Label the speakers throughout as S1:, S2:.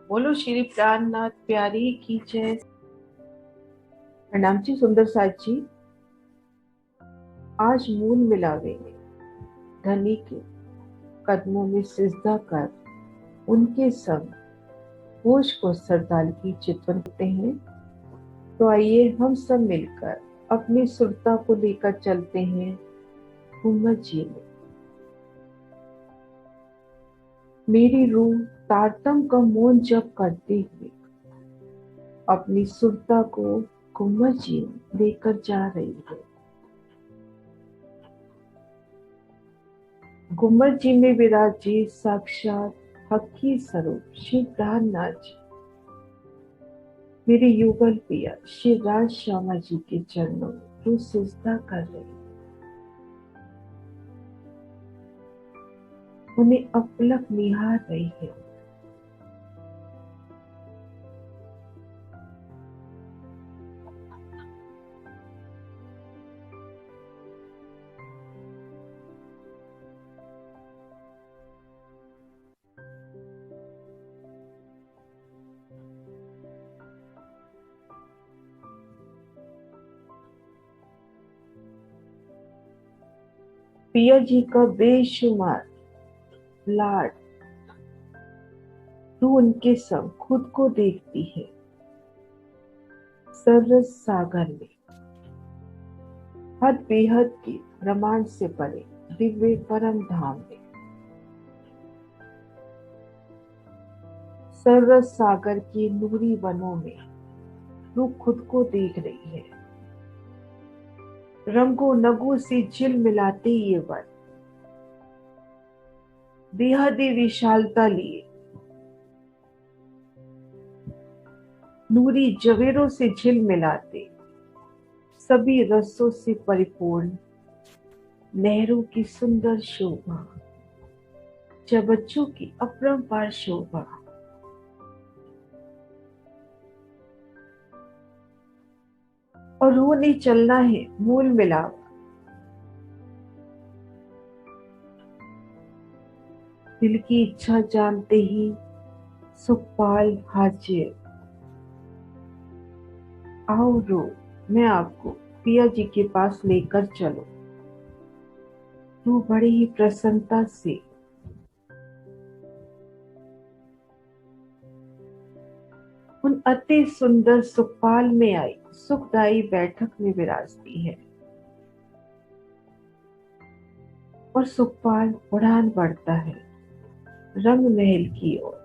S1: बोलो श्री प्राणनाथ प्यारी की जय। प्रणाम जी सुंदर साथ जी। आज मूल मिलावेंगे धनी के कदमों में सिजदा कर उनके संग होश को सरदार की चितवन करते हैं। तो आइए हम सब मिलकर अपनी सुरता को लेकर चलते हैं गुम्बद जी में। मेरी रूह तारतम का मौन जप करते हुए अपनी सुरता को गुम्बद जी में लेकर जा रही है। गुम्बद जी में विराजे साक्षात हकी स्वरूप श्री प्राणनाथ जी मेरे युगल पिया श्री राज श्यामा जी के चरणों में जो सिजदा कर रही है, उन्हें अपलक निहार रही है। पिया जी का बेशुमार लाड तू उनके संग खुद को देखती है सरस सागर में, हद बेहद के ब्रह्मांड से परे दिव्य परम धाम में। सरस सागर के नूरी वनों में तू खुद को देख रही है। रंगों नगों से झिल मिलाते ये वन बेहद विशालता लिए नूरी जवेरों से झिल मिलाते सभी रसों से परिपूर्ण नहरों की सुंदर शोभा, चबच्चों की अपरंपार शोभा। और रूह ने चलना है मूल मिलावा, दिल की इच्छा जानते ही सुखपाल हाजिर। आओ रो मैं आपको पिया जी के पास लेकर चलो। तू बड़ी ही प्रसन्नता से उन अति सुंदर सुखपाल में आई सुखदायी बैठक में विराजती है और सुखपाल उड़ान बढ़ता है रंग महल की ओर।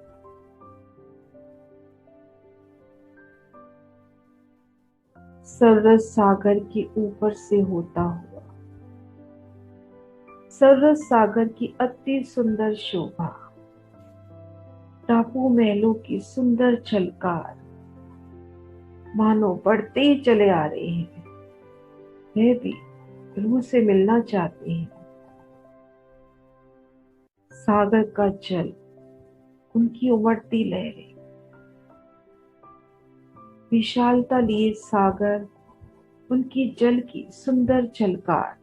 S1: सरस सागर के ऊपर से होता हुआ सरस सागर की अति सुंदर शोभा, टापू महलों की सुंदर झलकार मानो बढ़ते ही चले आ रहे हैं। वह भी रूह से मिलना चाहते हैं। सागर का जल उनकी उमड़ती लहरें, विशालता लिए सागर उनकी जल की सुंदर झलकार।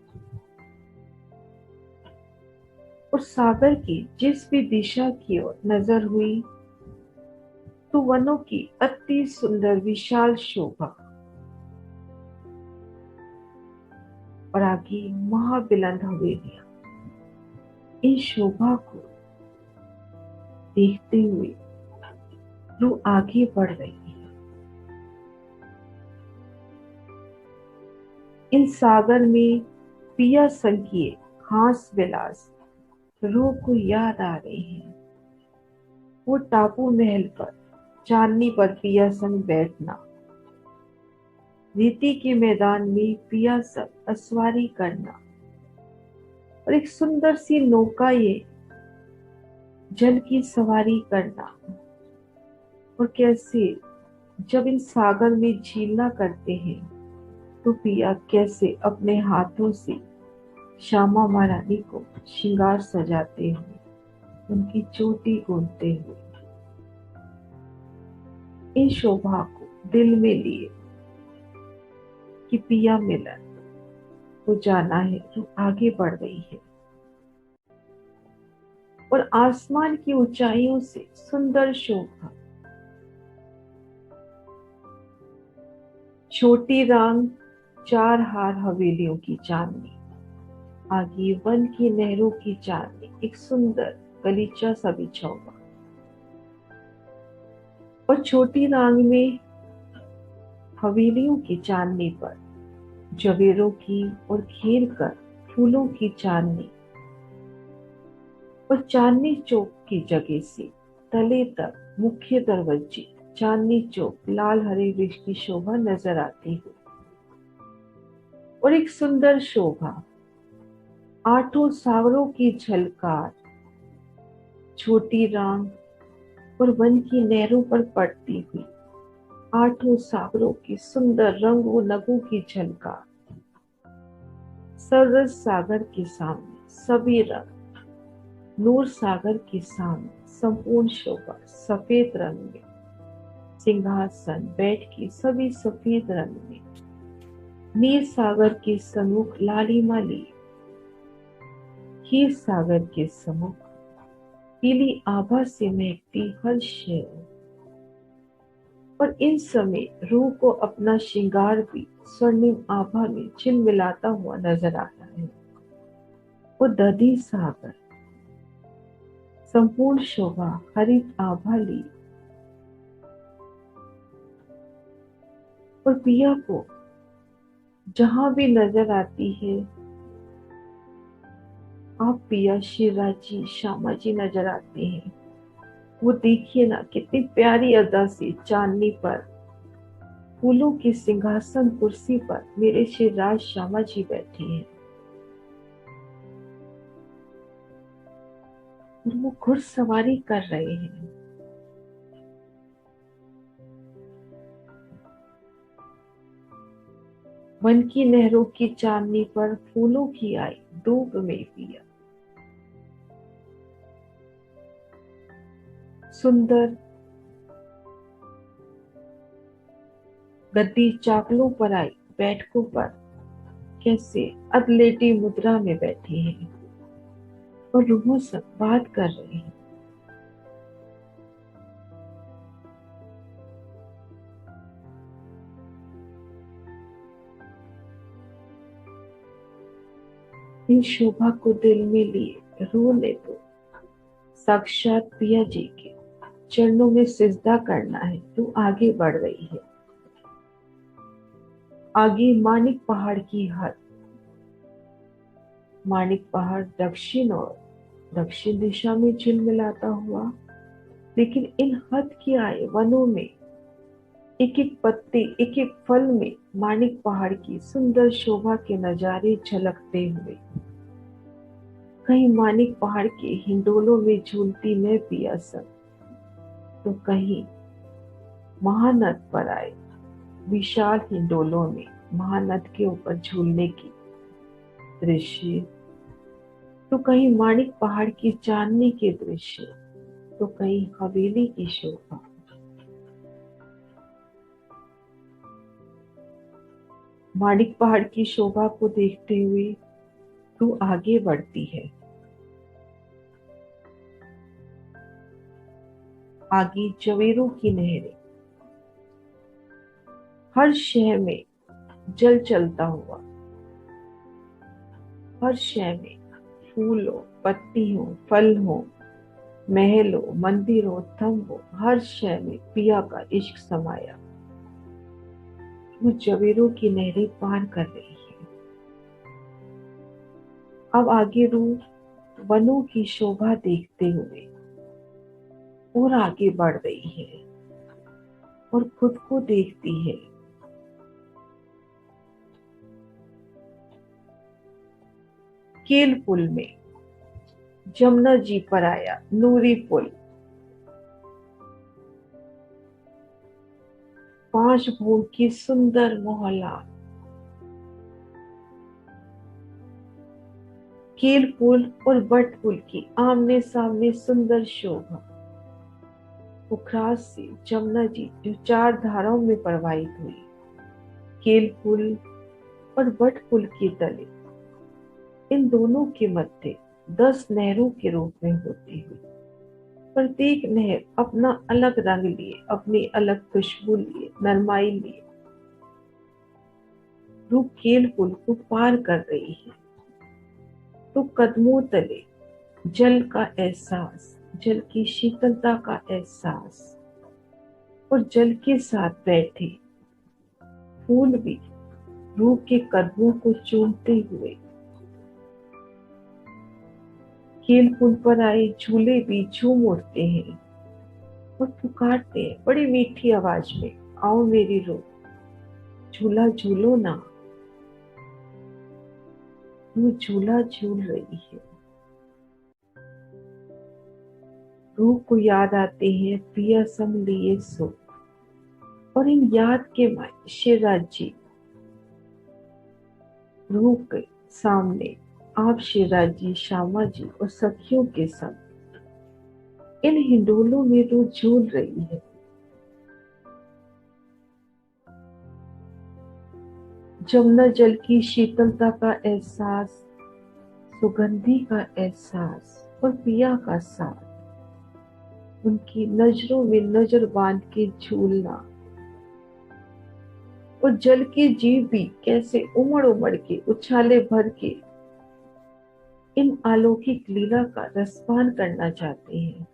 S1: और सागर की जिस भी दिशा की ओर नजर हुई तो वनों की अति सुंदर विशाल शोभा और आगे महाबिलंद हवेलियां। इन शोभा को देखते हुए रूह आगे बढ़ रही है। इन सागर में पिया संग किए हास विलास रूह को याद आ रहे हैं। वो टापू महल पर चांदनी पर पिया संग बैठना, रीति के मैदान में पिया संग असवारी करना और एक सुंदर सी नौका ये जल की सवारी करना। और कैसे जब इन सागर में झीलना करते हैं तो पिया कैसे अपने हाथों से श्यामा महारानी को श्रृंगार सजाते हुए उनकी चोटी गूंथते हुए इन शोभा को दिल में लिए कि पिया मिलन को जाना है जो आगे बढ़ रही है। और आसमान की ऊंचाइयों से सुंदर शोभा छोटी रांग चार हार हवेलियों की चांदनी, आगे वन की नहरों की चांदनी, एक सुंदर गलीचा सा बिछा हुआ। और छोटी रांग में हवेलियों की चांदनी पर जवेरों की और घेर कर फूलों की चांदनी, और चांदनी चौक की जगह से तले तक मुख्य दरवाजे चांदनी चौक लाल हरे वृक्ष की शोभा नजर आती है। और एक सुंदर शोभा आठों सागरों की झलकार छोटी रांग और वन की नहरों पर पड़ती हुई, आठों सागरों की सुंदर रंगों नगों की झलकार। सरस सागर के सामने सभी रंग, नूर सागर के सामने संपूर्ण शोभा सफेद रंग में, सिंहासन बैठ के सभी सफेद रंग में, नीर सागर के सम्मुख लालिमा लिए, हीर सागर के सम्मुख पीली आभा से महकती हर शय। और इन समय रूह को अपना श्रृंगार भी स्वर्णिम आभा में झिलमिलाता हुआ नजर आता है। वो दधी सागर संपूर्ण शोभा हरित आभा ली, और पिया को जहां भी नजर आती है, आप पिया शिवराज जी श्यामा जी नजर आते हैं। वो देखिए ना कितनी प्यारी अदा से चांदनी पर फूलों की सिंहासन कुर्सी पर मेरे शिवराज श्यामा जी बैठे हैं, और वो घुड़सवारी कर रहे हैं। वन की नहरों की चांदनी पर फूलों की आई धूप में पिया सुंदर गद्दी चाकलों पर आई बैठकों पर कैसे अधलेटी मुद्रा में बैठे हैं, और रूहों से बात कर रहे हैं। इन शोभा को दिल में लिए रो ले तो साक्षात पिया जी के चरणों में सिजदा करना है। तू आगे बढ़ रही है, आगे मानिक पहाड़ की हद, मानिक पहाड़ दक्षिण और दक्षिण दिशा में झिलमिलाता हुआ, लेकिन इन हद के आए वनों में एक एक पत्ते एक एक फल में मानिक पहाड़ की सुंदर शोभा के नजारे झलकते हुए, कहीं मानिक पहाड़ के हिंडोलों में झूलती मैं पिया सब, तो कहीं महानद पर आए विशाल हिंडोलों में महानद के ऊपर झूलने की दृश्य, तो कहीं मानिक पहाड़ की चांदनी के दृश्य, तो कहीं हवेली की शोभा। मानिक पहाड़ की शोभा को देखते हुए तू आगे बढ़ती है, आगे जवेरों की नहरें, हर शहर में जल चलता हुआ, हर शहर में फूल हो पत्ती हो फल हो महल हो मंदिर हो थंब हो, हर शहर में पिया का इश्क समाया। वो जवेरों की नहरें पार कर रही है। अब आगे रूह वनों की शोभा देखते हुए और आगे बढ़ रही है, और खुद को देखती है। केल पुल में जमुना जी पर आया नूरी पुल, 5 भोग की सुंदर मोहल्ला। केल पुल और बट पुल की आमने सामने सुंदर शोभा, उखरास से जमुना जी जो 4 धाराओं में प्रवाहित हुई, केल पुल और बट पुल के तले इन दोनों के मध्य 10 नहरों के रूप में होती हुई, प्रत्येक नहर अपना अलग रंग लिए, अपनी अलग खुशबू लिए, नरमाई लिए, रूह केल पुल को पार कर रही है तो कदमों तले जल का एहसास, जल की शीतलता का एहसास और जल के साथ बैठे फूल भी रूह के कदमों को चूमते हुए खेल पुल पर आए झूले भी झूम उठते हैं और पुकारते हैं बड़ी मीठी आवाज में, आओ मेरी रूह झूला झूलो ना। रूह झूला झूल रही है। रूह को याद आते हैं पिया संग लिए सुख और इन याद के माए शिवराज जी रूह के सामने आप शिवराज जी, श्यामा जी और सखियों के संग इन हिंडोलों में रूह झूल रही है। जमुना जल की शीतलता का एहसास, सुगंधी का एहसास और पिया का साथ, उनकी नजरों में नजर बांध के झूलना और जल के जीव भी कैसे उमड़ उमड़ के उछाले भर के इन अलौकिक लीला का रसपान करना चाहते हैं।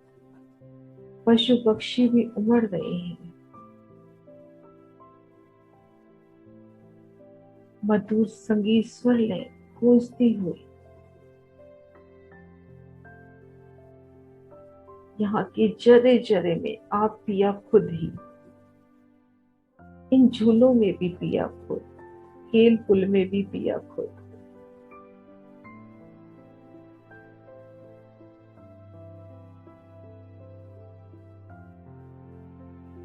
S1: पशु पक्षी भी उमड़ रहे हैं। मधुर संगीत स्वर लय गूंजती हुई यहाँ के जरे जरे में आप पिया खुद ही, इन झूलों में भी पिया खुद, खेल पुल में भी पिया खुद।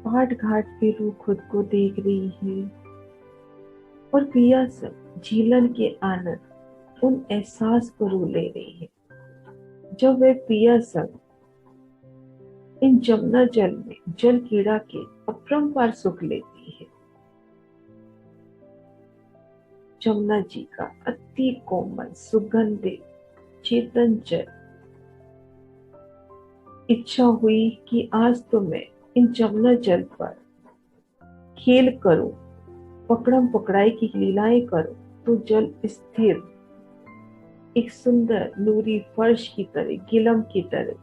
S1: घाट घाट पे रूह खुद को देख रही है और पिया सब झीलन के आनंद उन एहसास को रू ले रही है जब वे पिया सब इन जमुना जल में जल कीड़ा के अपरंपार सुख लेती है। जमुना जी का अति कोमल सुगंधित चेतन जल। इच्छा हुई कि आज तो मैं इन जमुना जल पर खेल करूं, पकड़म पकड़ाई की लीलाएं करूं, तो जल स्थिर एक सुंदर नूरी फर्श की तरह, गिलम की तरह,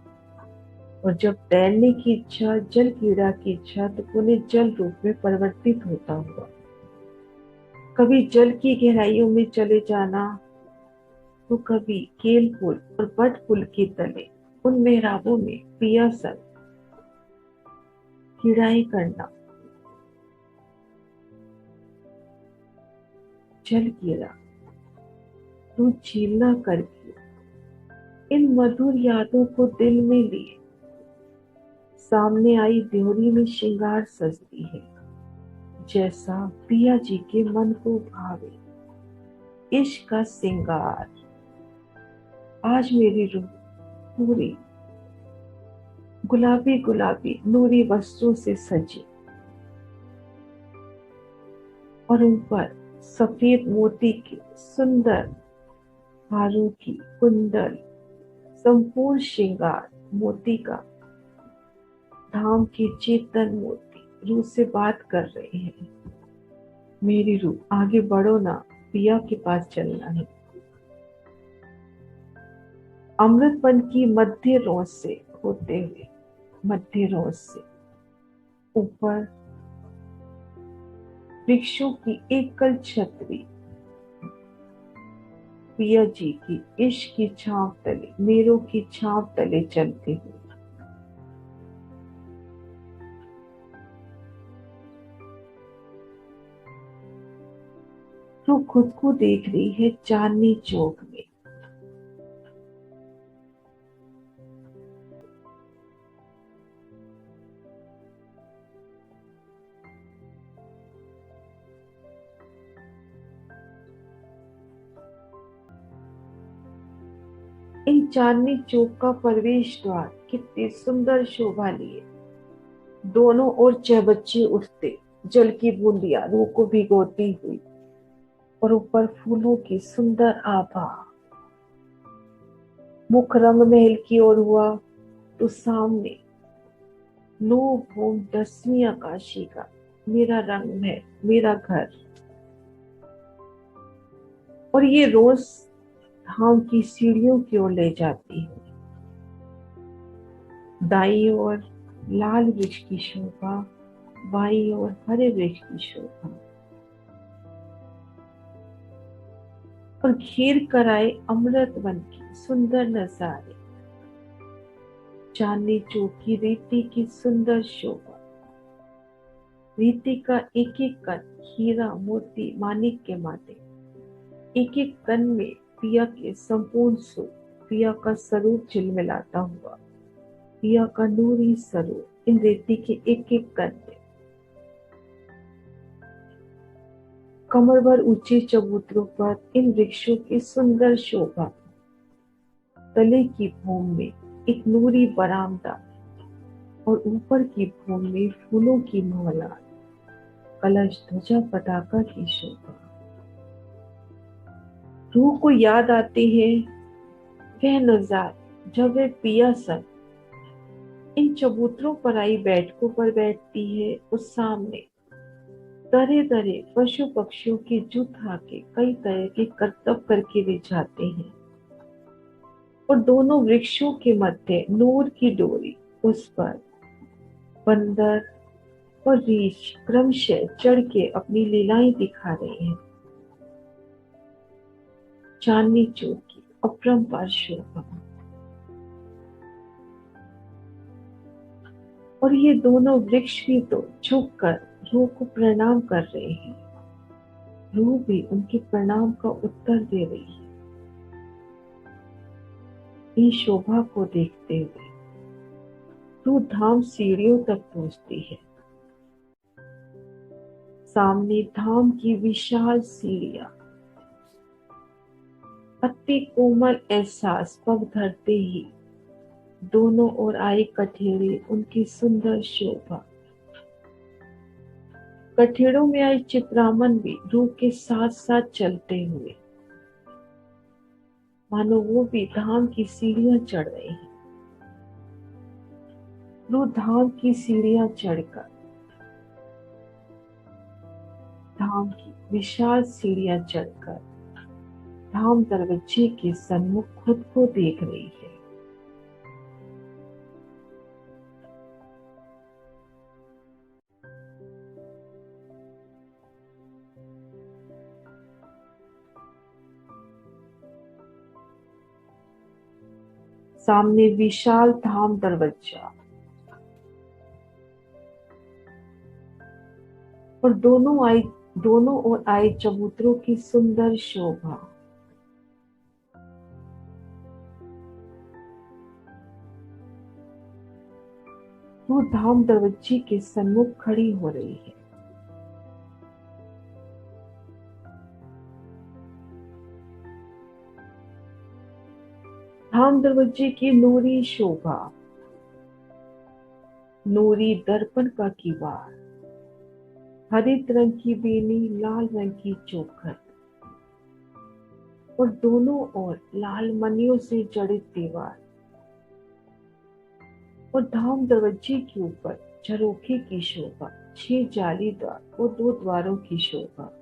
S1: और जब तैरने की इच्छा, जल कीड़ा की इच्छा, तो पुनः जल रूप में परिवर्तित होता हुआ कभी जल की गहराइयों में चले जाना, तो कभी केल पुल और बट पुल के तले उन मेहराबों में पिया सन क्रीड़ाएं करना। जल कीड़ा तो झीलना करके इन मधुर यादों को दिल में लिए सामने आई देहरी में श्रृंगार सजती है, जैसा पिया जी के मन को भावे इश्क का श्रृंगार। आज मेरी रूह पूरी गुलाबी गुलाबी नूरी वस्त्रों से सजी और उन पर सफेद मोती के सुंदर हारों की कुंडल, संपूर्ण श्रृंगार मोती का धाम के चेतन मोती रूह से बात कर रहे हैं, मेरी रूह आगे बढ़ो ना, पिया के पास चलना है। अमृतपन की मध्य रोज से होते हुए, मध्य रोज से ऊपर वृक्षों की एकल छतरी, पिया जी की इश्क की छांव तले, मेरों की छांव तले चलते हुए तो खुद को देख रही है चांदनी चौक में। इन चांदनी चौक का प्रवेश द्वार कितनी सुंदर शोभा लिए, दोनों ओर चहबच्चे उठते, जल की बूंदियां रूह को भिगोती हुई और ऊपर फूलों की सुंदर आभा। मुख रंग महल की ओर हुआ तो सामने नो भूम 10वीं आकाशी का मेरा रंग महल, मेरा घर। और ये रोज धाम की सीढ़ियों की ओर ले जाती है। दाईं ओर लाल वृक्ष की शोभा, बाईं ओर हरे वृक्ष की शोभा, और घेर कर आए अमृत वन की सुंदर नजारे। चांदनी चौक की रेती की सुंदर शोभा, रेती का एक एक कण हीरा मोती मानिक के माथे, एक एक कण में पिया के संपूर्ण सुख, पिया का स्वरूप झिलमिलाता हुआ, पिया का नूरी स्वरूप इन रेती के एक एक कण में। कमर भर ऊंचे चबूतरों पर इन वृक्षों की सुंदर शोभा, तले की भूमि में एक नूरी बरामदा, और ऊपर की भूमि में फूलों की माला, कलश ध्वजा पताका की शोभा। रूह को याद आती है वह नजारे जब वह पिया संग इन चबूतरों पर आई बैठकों पर बैठती है। उस सामने तरह तरह पशु पक्षियों के जुट आके कई तरह के करतब करके वे जाते हैं, और दोनों वृक्षों के मध्य नूर की डोरी, उस पर बंदर और रीछ क्रमशः चढ़ के अपनी लीलाएं दिखा रहे हैं। चांदनी चौक की अपरंपार शोभा, और ये दोनों वृक्ष भी तो झुककर रूह को प्रणाम कर रहे हैं। रूह भी उनके प्रणाम का उत्तर दे रही है। इन शोभा को देखते हुए रूह धाम सीढ़ियों तक पहुंचती है। सामने धाम की विशाल सीढ़ियां, अति कोमल एहसास पग धरते ही दोनों ओर आए कठेड़े, उनकी सुंदर शोभा। कठेड़ों में आई चित्रामन भी रूह के साथ साथ चलते हुए, मानो वो भी धाम की सीढ़ियां चढ़ रहे हैं। रूह धाम की सीढ़ियां चढ़कर धाम की विशाल सीढ़ियां चढ़कर धाम दरवाजे के सन्मुख खुद को देख रही है। सामने विशाल धाम दरवाजा, और दोनों ओर आए चबूतरों की सुंदर शोभा। वो धाम दरवाजे के सन्मुख खड़ी हो रही है। धाम दरवाजे की नूरी शोभा, नूरी दर्पण का किवाड़, हरित रंग की बेनी, लाल रंग की चौखट, और दोनों ओर लाल मनियों से जड़ित दीवार, और धाम दरवाजे के ऊपर झरोखे की शोभा, 6 जाली द्वार और 2 द्वारों की शोभा,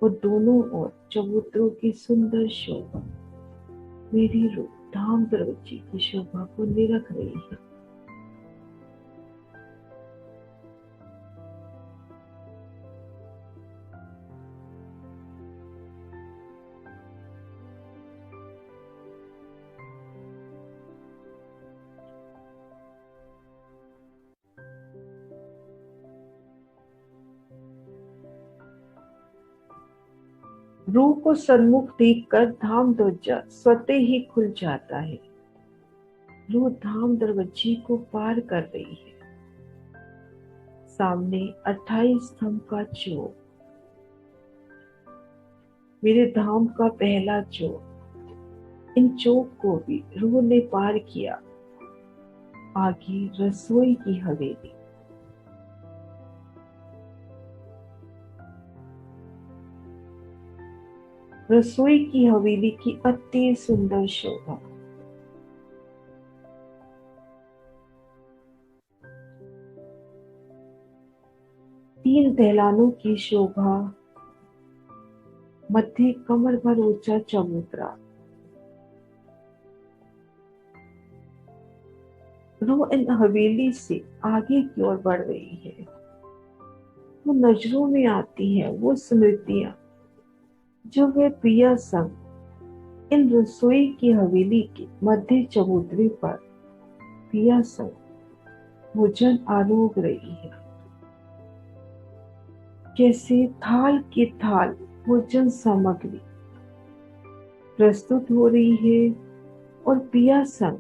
S1: और दोनों ओर चबूतरों की सुंदर शोभा। मेरी रूह धाम दरवाजे की शोभा को निरख रही है। रूह को सन्मुख देखकर धाम ध्वजा स्वतः ही खुल जाता है। रूह धाम दरवाजे को पार कर रही है। सामने 28 स्तंभ का चौक, मेरे धाम का पहला चौक। इन चौक को भी रूह ने पार किया। आगे रसोई की हवेली, रसोई की हवेली की अति सुंदर शोभा। तीन दहलानों की शोभा, मध्य कमर भर ऊंचा चबूतरा। रूह इन हवेली से आगे की ओर बढ़ रही है। वो नजरों में आती है वो स्मृतियां जो वे पिया संग इन रसोई की हवेली के मध्य चबूतरे पर पिया संग भोजन आरोग रही है। कैसे थाल के थाल भोजन सामग्री प्रस्तुत हो रही है और पिया संग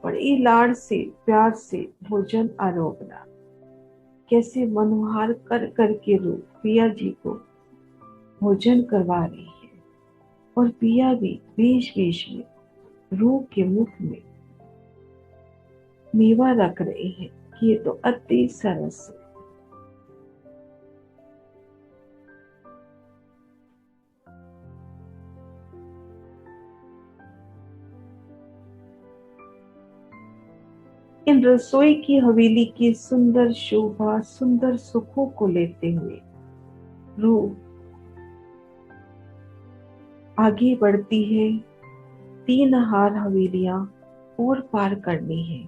S1: बड़ी लाड़ से प्यार से भोजन आरोगना। कैसे मनोहार कर करके रूह पिया जी को भोजन करवा रही है और पिया भी बीच बीच में रूह के मुख में मेवा रख रहे हैं कि ये तो अति सरस है। इन रसोई की हवेली की सुंदर शोभा सुंदर सुखों को लेते हुए रूह आगे बढ़ती है। 3 हार हवेलियां और पार करनी है।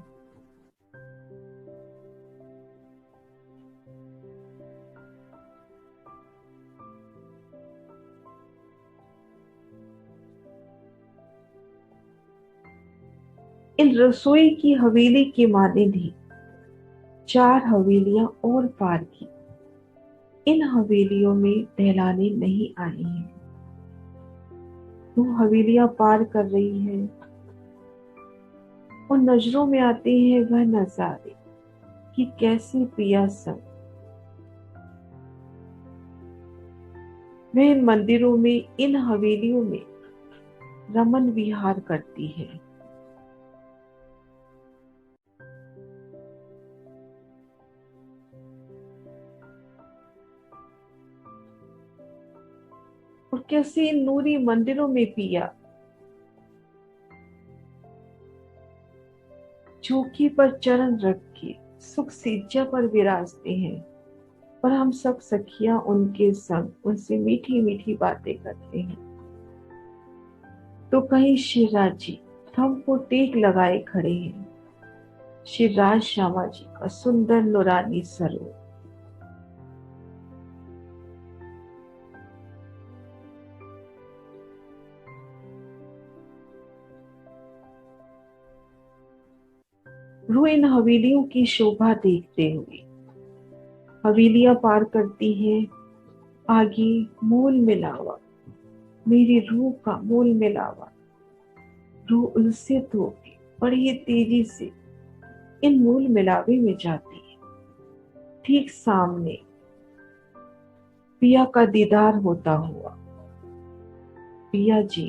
S1: इन रसोई की हवेली की माने भी 4 हवेलियां और पार की। इन हवेलियों में टहलाने नहीं आई हैं। वो हवेलियां पार कर रही है और नजरों में आते हैं वह नजारे कि कैसे पिया संग वह इन मंदिरों में इन हवेलियों में रमन विहार करती है। और कैसे इन नूरी मंदिरों में पिया चौकी पर चरण रख के सुख सिज्जा पर विराजते हैं और हम सब सखियां उनके संग उनसे मीठी मीठी बातें करते हैं। तो कहीं शिवराज जी थम को टेक लगाए खड़े हैं। शिवराज श्यामा जी का सुंदर नूरानी स्वरूप। रूह इन हवेलियों की शोभा देखते हुए हवेलियां पार करती हैं। आगे मोल मिलावा मेरी रूह का मोल मिलावा। रूह उलसित होगी बड़ी तेजी से इन मोल मिलावे में जाती है। ठीक सामने पिया का दीदार होता हुआ पिया जी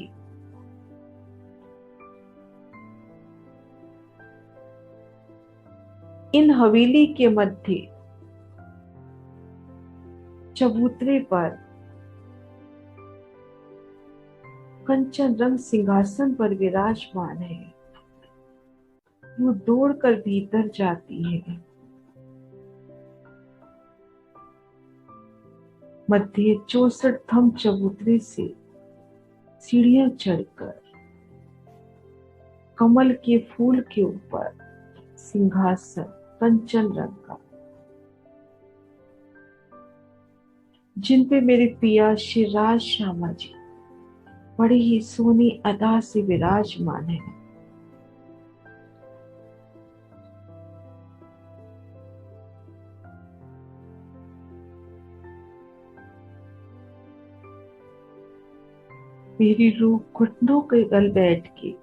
S1: इन हवेली के मध्य चबूतरे पर कंचन रंग सिंहासन पर विराजमान है। वो दौड़कर भीतर जाती है। मध्य 64 थम चबूतरे से सीढ़ियां चढ़कर कमल के फूल के ऊपर सिंहासन कंचन रंग का जिन पे मेरे पिया शिवराज श्यामा जी बड़ी ही सोनी अदा से विराजमान है। मेरी रूह घुटनों के गल बैठ के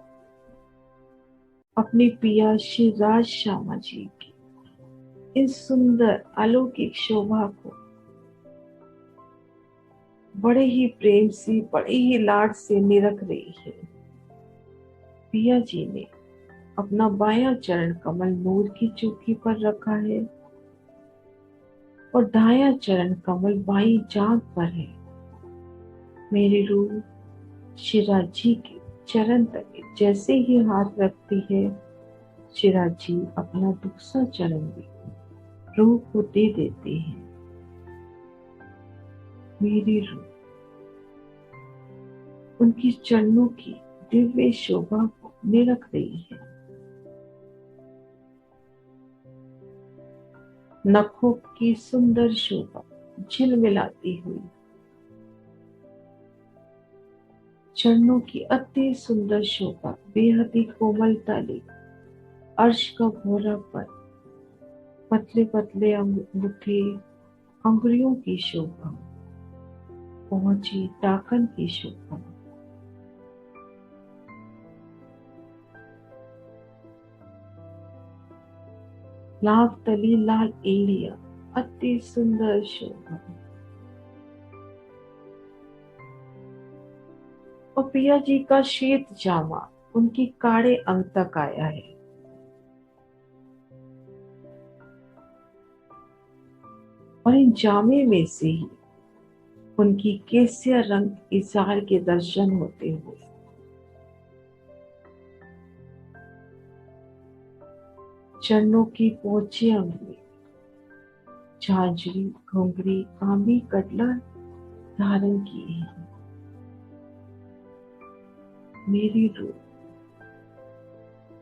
S1: अपने पिया शिवराज श्यामा जी की इस सुंदर अलौकिक शोभा को बड़े ही प्रेम से बड़े ही लाड से निरख रही है। पिया जी ने अपना बायां चरण कमल नूर की चौकी पर रखा है और दायां चरण कमल बाई जांघ पर है। मेरी रूह शिवराज जी के चरण तले जैसे ही हाथ रखती है, शिवराज जी अपना दूसरा चरण भी रूह को दे देते हैं। मेरी रूह उनकी चरणों की दिव्य शोभा को निरख रही है। नखों की सुंदर शोभा झिलमिलाती हुई, चरणों की अति सुंदर शोभा, बेहद ही कोमलता ली, अर्श का भोरापन, पतले पतले अंगूठे, अंगुलियों की शोभा, पहुंची टाखन की शोभा, लाभ तली लाल एड़िया, अति सुंदर शोभा। और पिया जी का श्वेत जामा उनकी काड़े अंग तक आया है। और इन जामे में से ही उनकी केसरिया रंग इज़ार के दर्शन होते हुए चरणों की पोछे अंग में झांझरी, घुंघरी, कांबी, कटला धारण की है। मेरी रूह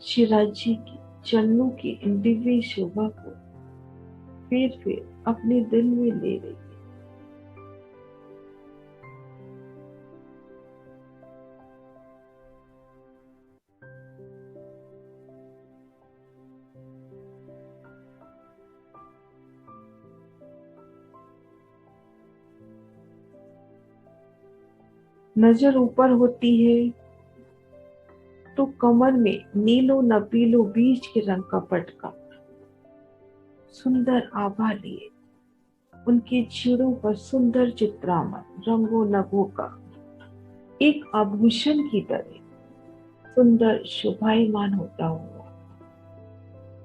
S1: शिवराज जी की चरणों की इन दिव्य शोभा को फिर अपने दिल में ले रही है। नजर ऊपर होती है तो कमर में नीलो नपीलो बीज के रंग का पटका सुंदर आभा लिए, उनके चीड़ों पर सुंदर चित्रामन रंगों नगों का एक आभूषण की तरह सुंदर शोभायमान होता हुआ,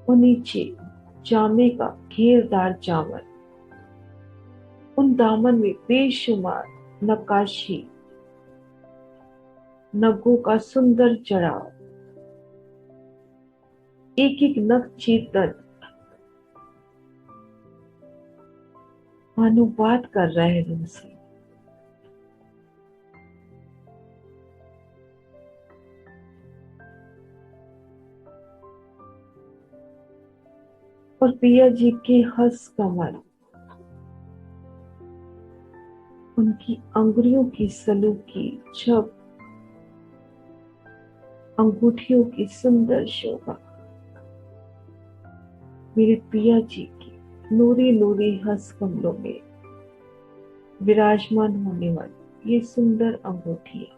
S1: और नीचे जामे का घेरदार जामन, उन दामन में बेशुमार नक्काशी, नगों का सुंदर चढ़ाव, एक एक नग चेतन मानो बात कर रहे हैं उनसे। और पिया जी के हंस कमल, उनकी अंगुलियों की सलूकी छप, अंगूठियों की सुंदर शोभा, मेरे पिया जी की नूरी नूरी हंस कमलों में विराजमान होने वाली ये सुंदर अंगूठियां,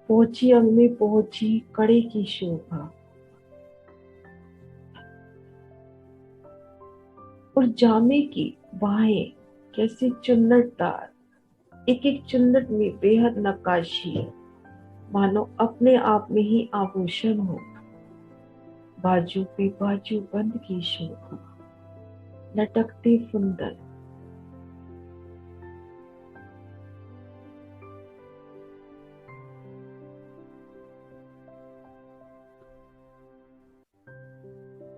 S1: पहुंची अंग में पहुंची कड़े की शोभा, और जामे की बाहें कैसे चुन्नटदार, एक एक चुन्नट में बेहद नक्काशी, मानो अपने आप में ही आभूषण हो, बाजू पे बाजू बंद की शोभा, लटकते सुंदर,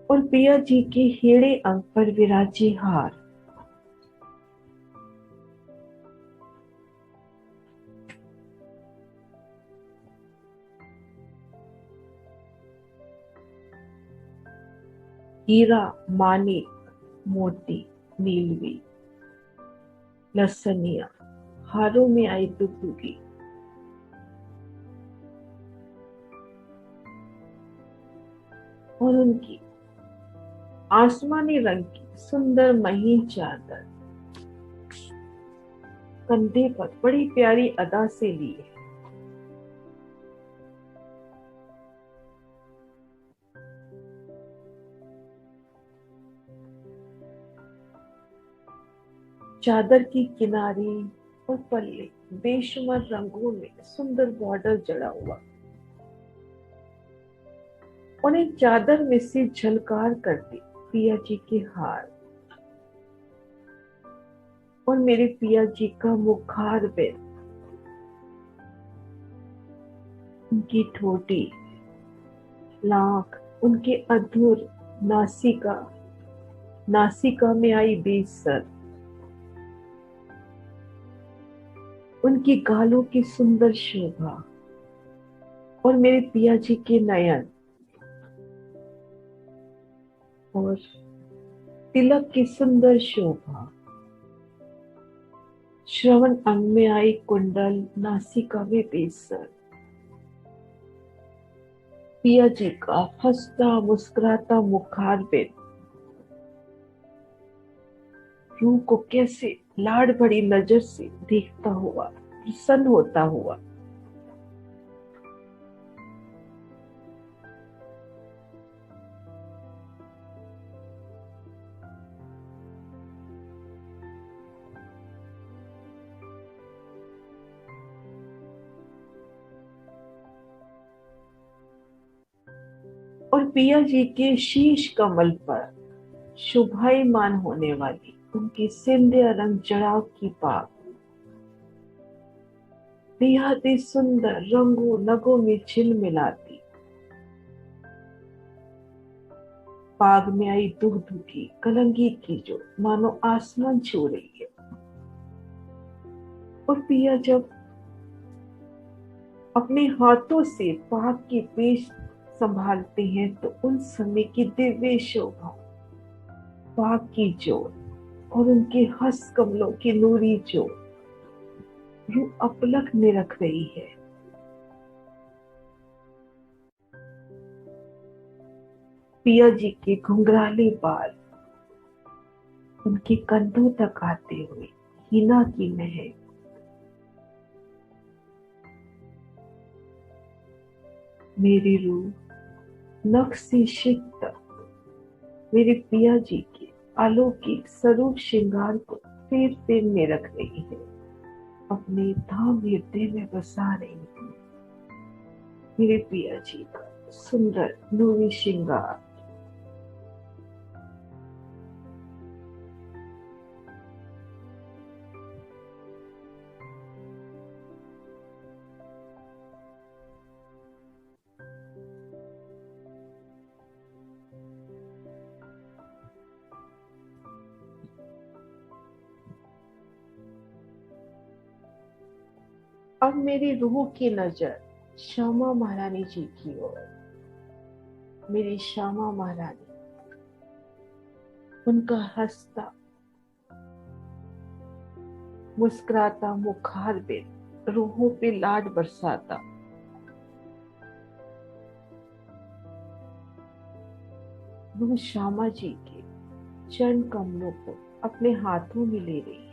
S1: और पिया जी के हेड़े अंग पर विराजे हार, हीरा, मानिक, मोती, नीलवी, लसनिया हारों में आई दुगदुगी, और उनकी आसमानी रंग की सुंदर महीन चादर कंधे पर बड़ी प्यारी अदा से ली है। चादर की किनारी और पल्ले बेशुमार रंगों में सुंदर बॉर्डर जड़ा हुआ, उन्हें चादर में से झलकार करती पिया जी के हार, और मेरे पिया जी का मुखार पे उनकी ठोड़ी लाख उनके अधूर नासिका नासिका में आई बेसर, उनकी गालों की सुंदर शोभा और मेरे पिया जी के नयन और तिलक की सुंदर शोभा, श्रवण अंग में आई कुंडल, नासिका में बेसर, पिया जी का हंसता मुस्कुराता मुखारबिंद, रूह को कैसे लाड़ भरी नजर से देखता हुआ, प्रसन्न होता हुआ। और पिया जी के शीश कमल पर शोभायमान होने वाली उनकी सिंधिया रंग जड़ाव की पाग बेहद ही सुंदर रंगों नगों में झिलमिलाती, पाग में आई दुख दुखी कलंगी की जो मानो आसमान छू रही है। और पिया जब अपने हाथों से पाग की पेश संभालते हैं तो उन समय की दिव्य शोभा, पाग की जोत और उनके हंस कमलों की नूरी जोत यूं अपलक निरख रही है। पिया जी के घुंघराले बाल उनके कंधों तक आते हुए हीना की महक, मेरी रूह नख से शिख तक मेरे पिया जी के अलौकिक स्वरूप श्रृंगार को फेर फेर में रख रही है, अपने धाम हृदय में बसा रही है। मेरे पिया जी का सुंदर नूरी श्रृंगार, अब मेरी रूह की नजर श्यामा महारानी जी की ओर। मेरी श्यामा महारानी, उनका हंसता मुस्कुराता मुखारबिंद रूहों पे लाड बरसाता, रूह श्यामा जी के चरण कमलों को अपने हाथों में ले रही है।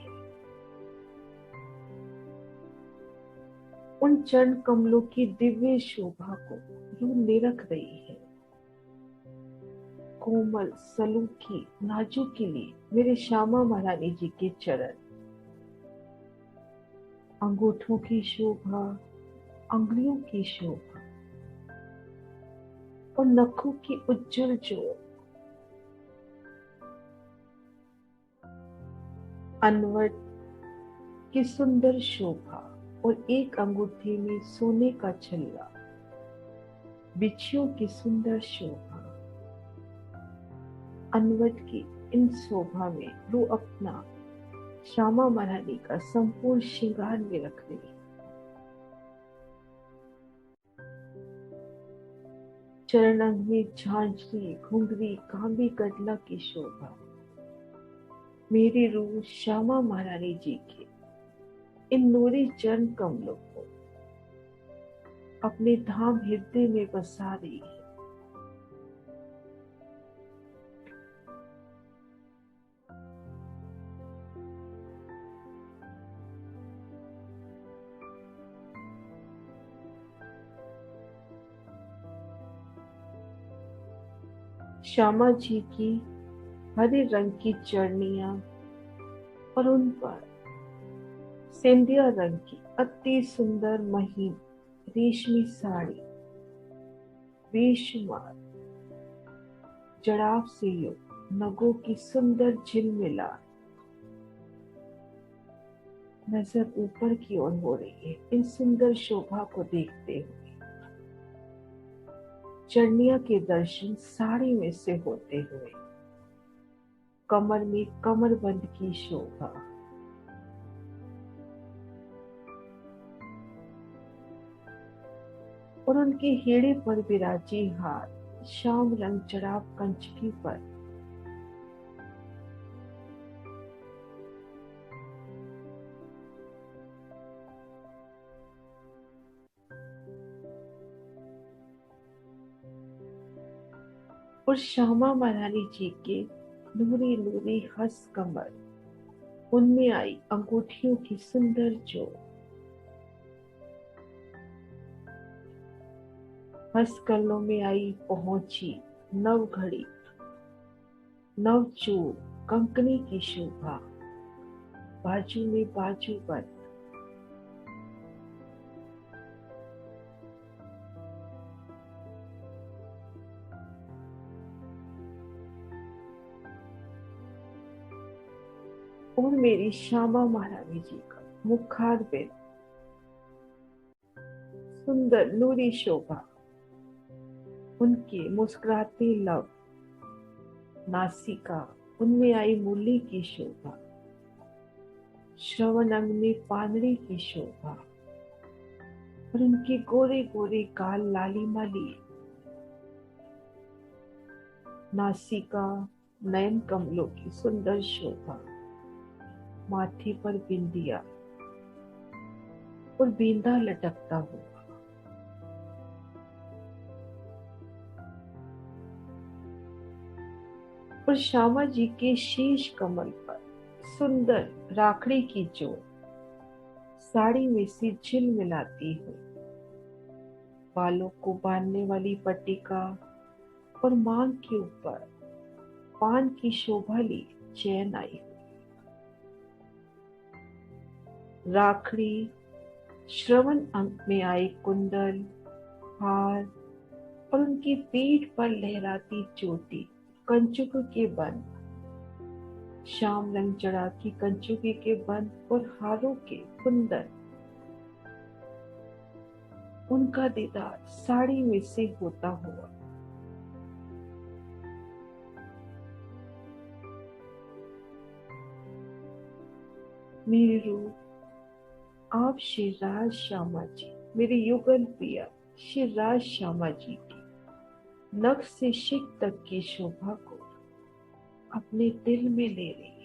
S1: उन चरण कमलों की दिव्य शोभा को यूं निरख रही है। कोमल सलूकी नाजुक के लिए मेरे श्यामा महारानी जी के चरण, अंगूठों की शोभा, अंगुलियों की शोभा और नखों की उज्जवल जोत, अनवट की सुंदर शोभा और एक अंगूठी में सोने का छल्ला, बिछियों की सुंदर शोभा, अनवट की इन शोभा में वो अपना श्यामा महारानी का संपूर्ण श्रृंगार में रख रही है। चरणंग में झांझरी घुंघरी कांबी कटला की शोभा, मेरी रूह श्यामा महारानी जी के इन नूरी चरण कमलों को अपने धाम हृदय में बसा रही है। श्यामा जी की हरे रंग की चरणियां और उन पर सेंधिया रंग की अति सुंदर महीन रेशमी साड़ी, बेशुमार जड़ाव से युक्त नगों की सुंदर झिलमिलाहट नजर ऊपर की ओर हो रही है। इन सुंदर शोभा को देखते हुए चरनिया के दर्शन साड़ी में से होते हुए, कमर में कमरबंद की शोभा, और उनके हेड़े पर विराजी हाथ श्याम रंग चढ़ाव कंचकी पर और श्यामा महारानी जी के नूरी नूरी हंस कमर, उनमें आई अंगूठियों की सुंदर जोड़, हंस कल्लों में आई पहुंची नव घड़ी, नव चूड़ कंकनी की शोभा, बाजू में बाजू बंद, और मेरी श्यामा महारानी जी का मुखार बिंद, सुंदर नूरी शोभा, उनके मुस्कुराते लब, नासिका उनमें आई मूली की शोभा, श्रवण अंग में पानड़ी की शोभा, और उनके गोरे गोरे गाल लालिमा लिए, नासिका नयन कमलों की सुंदर शोभा, माथे पर बिंदिया और बींदा लटकता हुआ, और श्यामा जी के शीश कमल पर सुंदर राखड़ी की जोड़, साड़ी में से झिल मिलाती हुई, बालों को बांधने वाली पट्टिका और मांग के ऊपर पान की शोभा ली चैन आई, राखड़ी श्रवण अंक में आई कुंडल, हार, और उनकी पीठ पर लहराती चोटी कंचुक के बंद, श्याम रंग चढ़ा की कंचुकी के बंद और हारों के कुंदन, उनका दीदार साड़ी में से होता हुआ, मेरी रूह आप श्री राज श्यामा जी, मेरे युगल पिया श्री राज श्यामा जी की नख से शिख तक की शोभा को अपने दिल में ले रही है।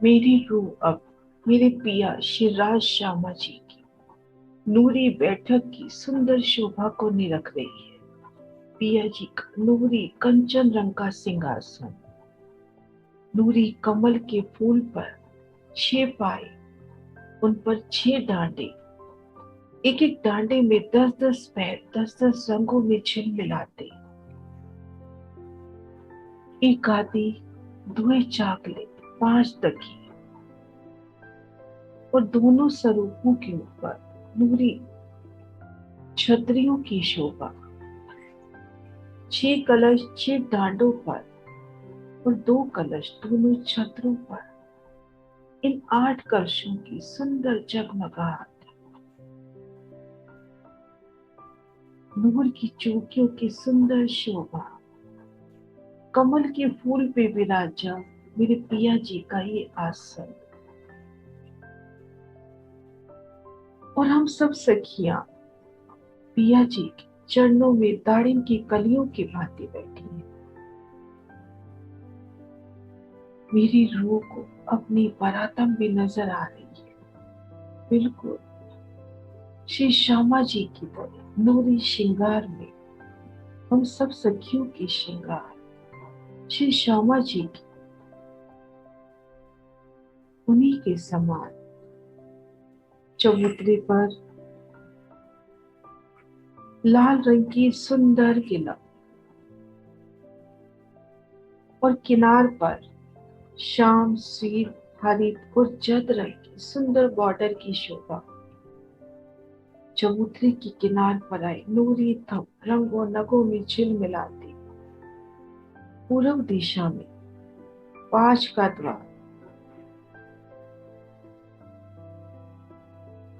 S1: मेरी रूह अब मेरे पिया श्री राज श्यामा जी की नूरी बैठक की सुंदर शोभा को निरख रही है। पिया जी का नूरी कंचन रंग का सिंहासन, नूरी कमल के फूल पर 6 पाए, उन पर 6 डांडे, एक एक डांडे में 10-10 पैर 10-10 रंगों में झिल मिलाते, एक आदि 2 चाकले 5 तकिए, और दोनों स्वरूपों के ऊपर नूरी छतरियों की शोभा, 6 कलश 6 डांडों पर और 2 कलश दोनों छतरों पर, इन 8 कलशों की सुंदर जगमगाहट, नूर की चौकियों की सुंदर शोभा, कमल के फूल पे विराजा मेरे पिया जी का ये आसन, और हम सब सखियां पिया जी के चरणों में दाड़िम की कलियों की भांति बैठी हैं। मेरी रूह को अपनी परातम भी नजर आ रही है, बिल्कुल श्री श्यामा जी की तरह नूरी श्रृंगार में हम सब सखियों की श्रृंगार श्री श्यामा जी की उन्हीं के समान। चबूतरे पर लाल रंग की सुंदर किला, और किनार पर श्याम श्वेत हरित और जद रंग की सुंदर बॉर्डर की शोभा। चबूतरे की किनार पर आई नूरी धब रंगों नगों में झिलमिलाती। पूर्व दिशा में 5 का द्वार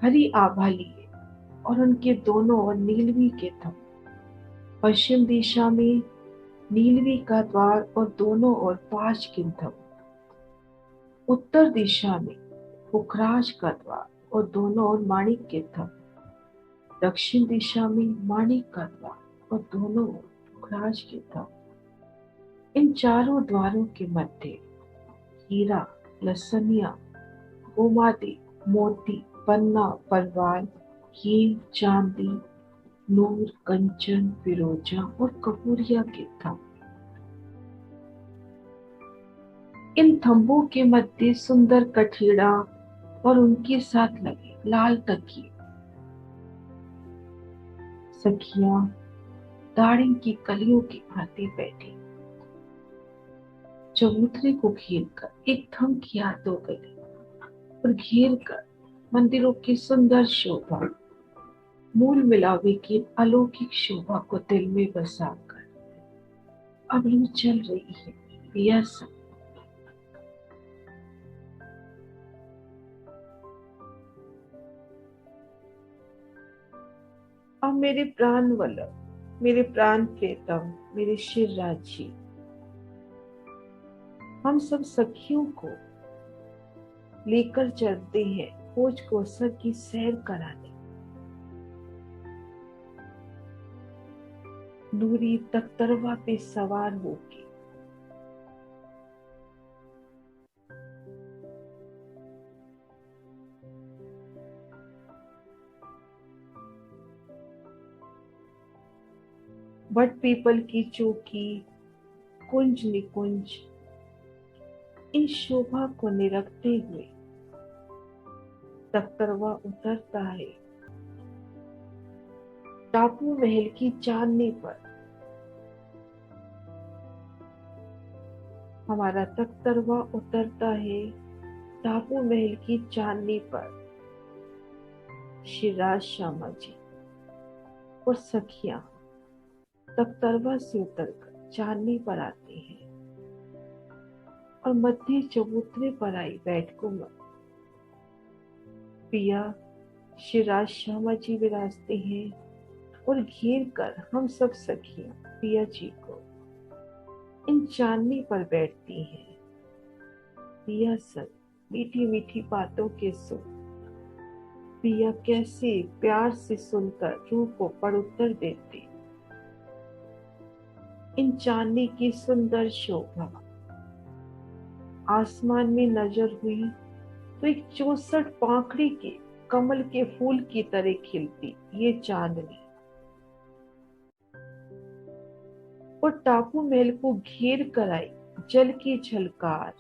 S1: हरी आभा लिए और उनके दोनों ओर नीलवी के थम। पश्चिम दिशा में नीलवी का द्वार और दोनों ओर 5 किंथम। उत्तर दिशा में पुखराज का द्वार और दोनों ओर माणिक के थम। दक्षिण दिशा में माणिक का द्वार और दोनों ओर पुखराज के थम। इन चारों द्वारों के मध्य हीरा, लसनिया, गोमादि, मोती, पन्ना, परवाल, हीम, चांदी, नूर, कंचन, फिरोजा और कपूरिया के थम। इन थंबों के मध्य सुंदर कठीड़ा और उनके साथ लगे लाल तकिए। सखियां दाड़िम की कलियों की भांति बैठी चबूतरे को घेर कर एक थम किया 2 गली और घेर कर मंदिरों की सुंदर शोभा, मूल मिलावे की अलौकिक शोभा को दिल में बसाकर अब लू चल रही है पिया सब। अब मेरे प्राण वल्लभ, मेरे प्राण प्रियतम, मेरे शिर राजी, हम सब सखियों को लेकर चलते हैं खोज कोसर की सैर कराने। नूरी तख्तरवा पे सवार होके बट पीपल की चौकी, कुंज निकुंज, इन शोभा को निरखते हुए तख्तरवा उतरता है। टापू महल की चांदनी पर हमारा तख्तरवा उतरता है। टापू महल की चांदनी पर शिराज श्यामा जी और सखियां तख्तरवा से उतरकर चांदनी पर आते हैं और मध्य चबूतरे पर आई बैठकों में पिया शिराज श्यामा जी विराजते हैं और घेर कर हम सब सखियां पिया जी को इन चांदनी पर बैठती हैं। पिया सब मीठी मीठी बातों के सुन पिया कैसे प्यार से सुनकर रूह को पड़ उत्तर देते। इन चांदनी की सुंदर शोभा आसमान में नजर हुई तो एक 64 पाखड़ी के कमल के फूल की तरह खिलती ये चांदनी और टापू महल को घेर कर आई जल की झलकार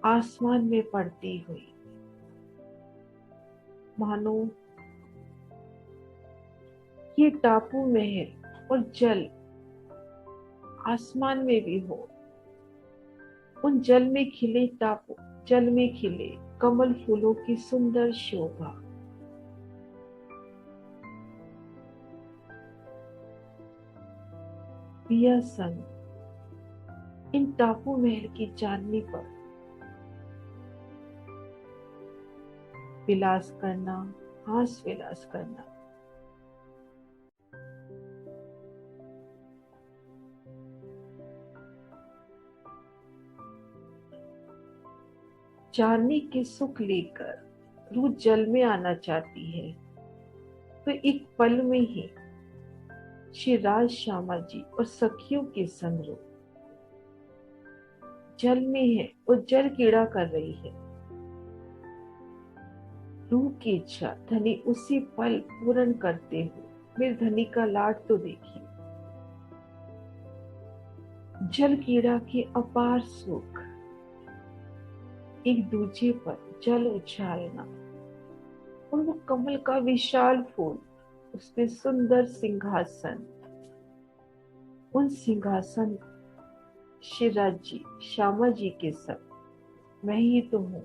S1: आसमान में पड़ती हुई, मानो ये टापू महल और जल आसमान में भी हो। उन जल में खिले टापू, जल में खिले कमल फूलों की सुंदर शोभा। पिया संग इन टापू महल की चांदनी पर विलास करना, हास विलास करना। चांदनी के सुख लेकर रूह जल में आना चाहती है तो एक पल में ही श्री राज श्यामा जी और सखियों के संग रूह जल में है और जल कीड़ा कर रही है। रूह की इच्छा धनी उसी पल पूर्ण करते हुए मेरे धनी का लाड तो देखिए। जल कीड़ा के अपार सुख, एक दूजे पर जल उछालना और वो कमल का विशाल फूल, उसमें सुंदर सिंहासन, उन सिंहासन शिवराज जी, श्यामा जी के संग मैं ही तो हूँ,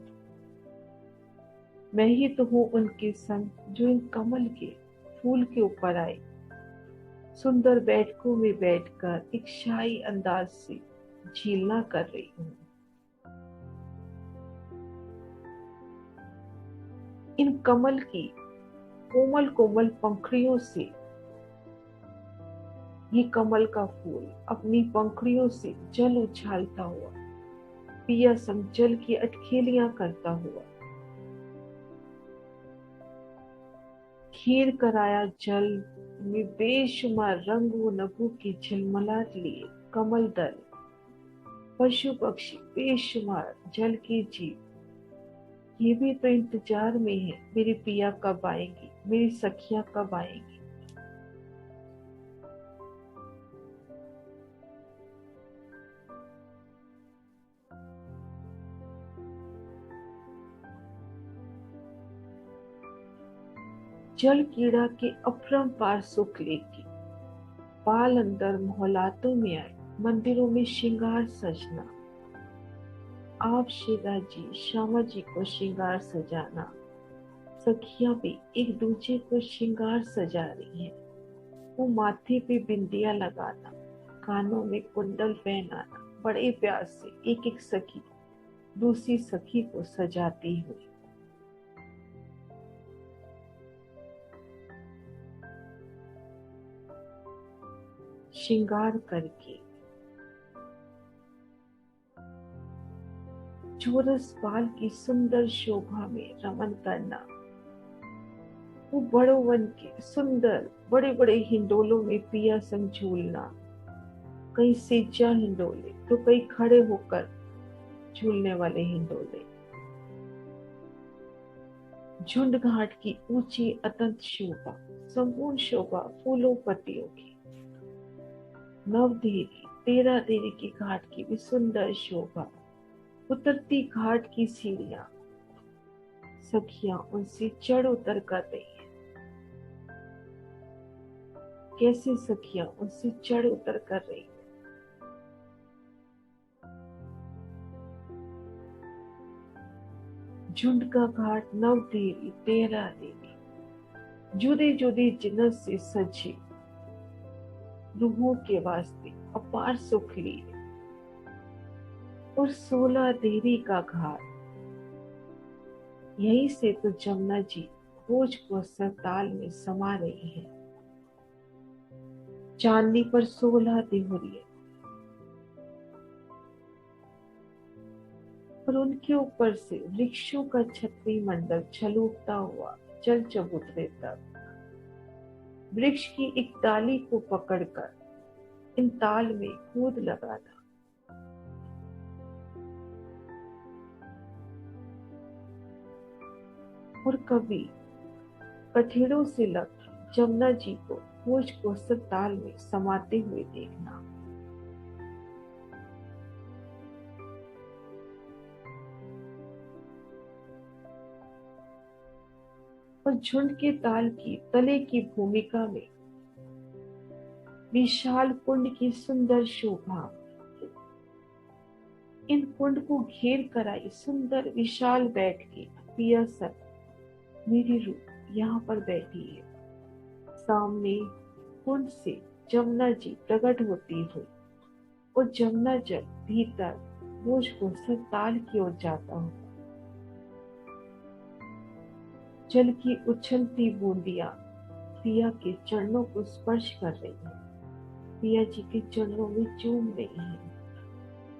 S1: मैं ही तो हूँ उनके संग जो इन कमल के फूल के ऊपर आए, सुंदर बैठकों में बैठकर एक शाही अंदाज से झीलना कर रही हूँ। इन कमल की कोमल कोमल पंखुड़ियों से ये कमल का फूल अपनी पंखुड़ियों से जल उछालता हुआ पिया संग जल की अटखेलियां करता हुआ, खीर कराया जल में बेशुमार रंग व नभों की झिलमिलाहट लिए कमल दल, पशु पक्षी बेशुमार जल की जीव, ये भी तो इंतजार में है मेरे पिया कब आएंगी, मेरी सखियां कब आएंगी। जल कीड़ा के अपरंपार सुख लेके पाल अंदर मोहलातों में आए, मंदिरों में श्रृंगार सजना, आप शिवा जी श्यामा जी को श्रृंगार सजाना, सखियां भी एक दूसरे को श्रृंगार सजा रही हैं। वो माथे पे बिंदिया लगाना, कानों में कुंडल पहनाना, बड़े प्यार से एक एक सखी दूसरी सखी को सजाती हुई। श्रृंगार करके चोरस बाल की सुंदर शोभा में रमन करना, वो बड़ों वन के सुंदर बड़े बड़े हिंडोलों में पिया संग झूलना, कई सेजा हिंडोले तो कई खड़े होकर झूलने वाले हिंडोले, झुंड घाट की ऊंची अतंत शोभा, संपूर्ण शोभा फूलों पत्तियों की, नवदेवी तेरह देवी की घाट की भी सुंदर शोभा, उतरती घाट की सीढ़ियां, सखियां उनसे चढ़ उतर कर रही हैं। कैसे सखियां उनसे चढ़ उतर कर रही हैं। झुंड का घाट नव देवी तेरह देवी, जुदे जुदे जिनस से सजी रूहों के वास्ते अपार सुख लिए, और 16 देवी का घाट, यहीं से तो जमुना जी भोज को सरताल में समा रही है। चांदनी पर 16 देहुरिये और उनके ऊपर से वृक्षों का छतरी मंडल छलूटता हुआ जल चबूतरे तक, वृक्ष की एक डाली को पकड़कर इन ताल में कूद लगाना, और कभी कठेड़ों से लग जमुना जी को भोज को ताल में समाते हुए देखना। और झुंड के ताल की तले की भूमिका में विशाल कुंड की सुंदर शोभा, इन कुंड को घेर कर आई सुंदर विशाल बैठ के पिया सर मेरी रूह यहाँ पर बैठी है। सामने कुंड से जमुना जी प्रकट होती हुई और जमुना जल भीतर बोझ को ताल की ओर जाता हूँ। जल की उछलती बूंदियां पिया के चरणों को स्पर्श कर रही है, पिया जी के चरणों में चूम रही है,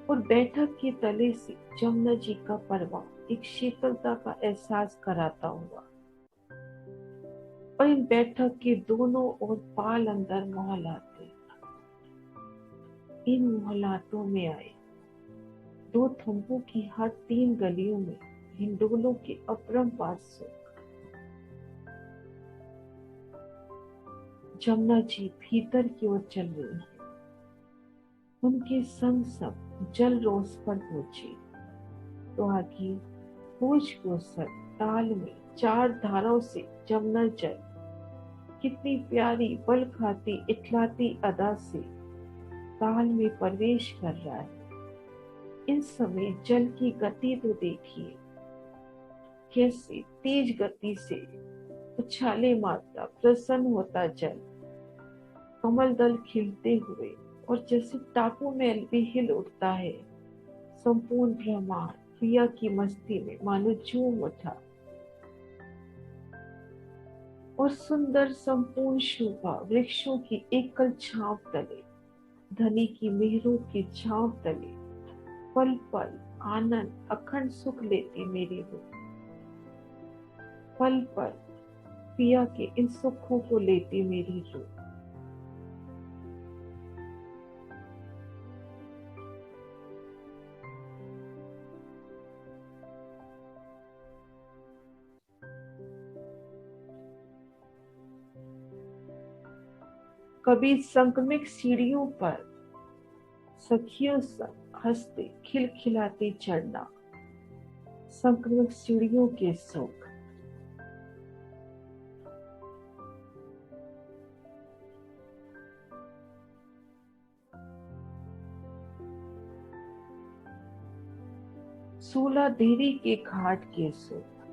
S1: और बैठक के तले से जमुना जी का परवाह एक शीतलता का एहसास कराता हुआ, और इन बैठक के दोनों ओर पाल अंदर मोहलाते, इन मोहलातों में आए दो थंबों की हर 3 गलियों में हिंडोलों के अपरंपार सुख। जमुना जी भीतर की ओर चल रही है, उनके संग सब जल रोस पर पहुंचे तो आगे भोज को सर ताल में 4 धाराओं से जमुना जल कितनी प्यारी बल खाती इठलाती अदा से ताल में प्रवेश कर रहा है। इन समय जल की गति तो देखिए, कैसे तेज गति से उछाले मारता प्रसन्न होता जल, कमल दल खिलते हुए, और जैसे टापू में भी हिल उठता है। संपूर्ण ब्रह्मांड प्रिया की मस्ती में मानो झूम उठा, और सुंदर संपूर्ण शोभा वृक्षों की एकल छांव तले, धनी की मेहरों की छांव तले, पल पल आनंद अखंड सुख लेती मेरी रूह। पल पल पिया के इन सुखों को लेती मेरी रूह। कभी संगमिक सीढ़ियों पर सखियों संग हंसते खिलखिलाते चढ़ना, संगमिक सीढ़ियों के सुख। सूला देरी के घाट के सुख,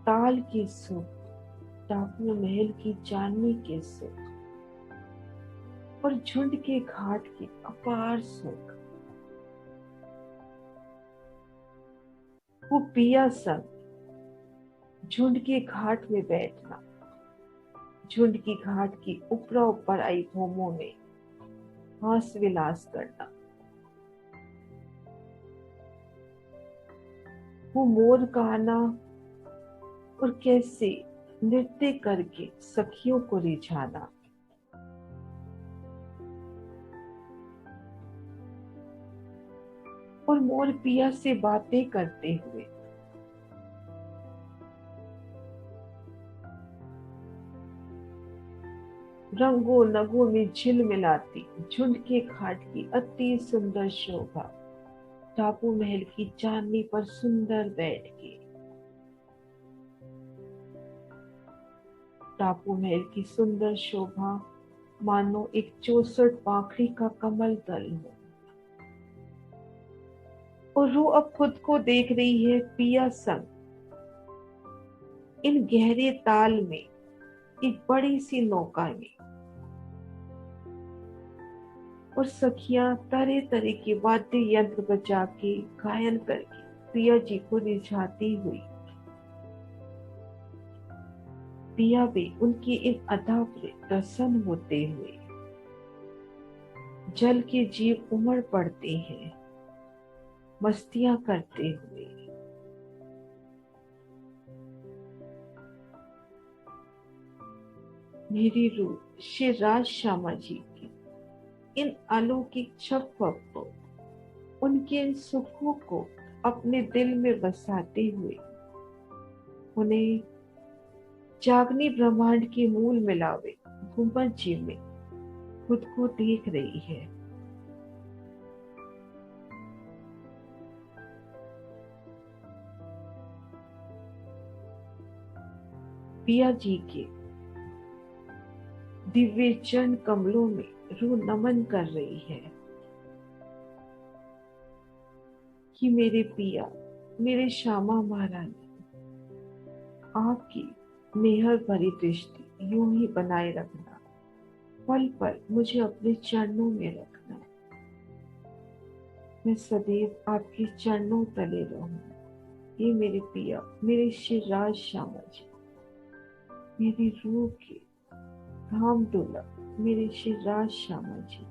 S1: ताल के सुख, टापू महल की चांदनी के सुख, और झुंड के घाट की अपार सुख। वो पिया संग झुंड के घाट में बैठना, झुंड की घाट की ऊपरा ऊपर आई भूमों में हास विलास करना। वो मोर का आना, और कैसे नृत्य करके सखियों को रिझाना। और मोर पिया से बातें करते हुए, रंगों नगों में झिलमिलाती झुंड के घाट की अति सुंदर शोभा, टापू महल की चांदनी पर सुंदर बैठ के। टापू महल की सुंदर शोभा मानो एक 64 पाखड़ी का कमल दल हो, और रूह अब खुद को देख रही है पिया संग इन गहरे ताल में एक बड़ी सी नौका में, और सखियां तरह तरह के वाद्य यंत्र बजा के गायन करके पिया जी को रिझाती हुई। पिया भी उनकी इन अदा पर प्रसन्न होते हुए, जल के जीव उमड़ पड़ते हैं मस्तियां करते हुए। मेरी रूह श्री राज श्यामा जी की इन अलौकिक छप्पक को, उनके इन सुखों को अपने दिल में बसाते हुए, उन्हें जागनी ब्रह्मांड के मूल मिलावे गुंबद जी में खुद को देख रही है। पिया जी के दिव्य चरण कमलों में रूह नमन कर रही है कि मेरे पिया, मेरे श्यामा महारानी, आपकी मेहर भरी दृष्टि यूं ही बनाए रखना, पल पल मुझे अपने चरणों में रखना। मैं सदैव आपके चरणों तले रहूं। ये मेरे पिया, मेरे श्री राज श्यामा जी, मेरी रूह के धाम डोला मेरे श्री राज श्यामा जी।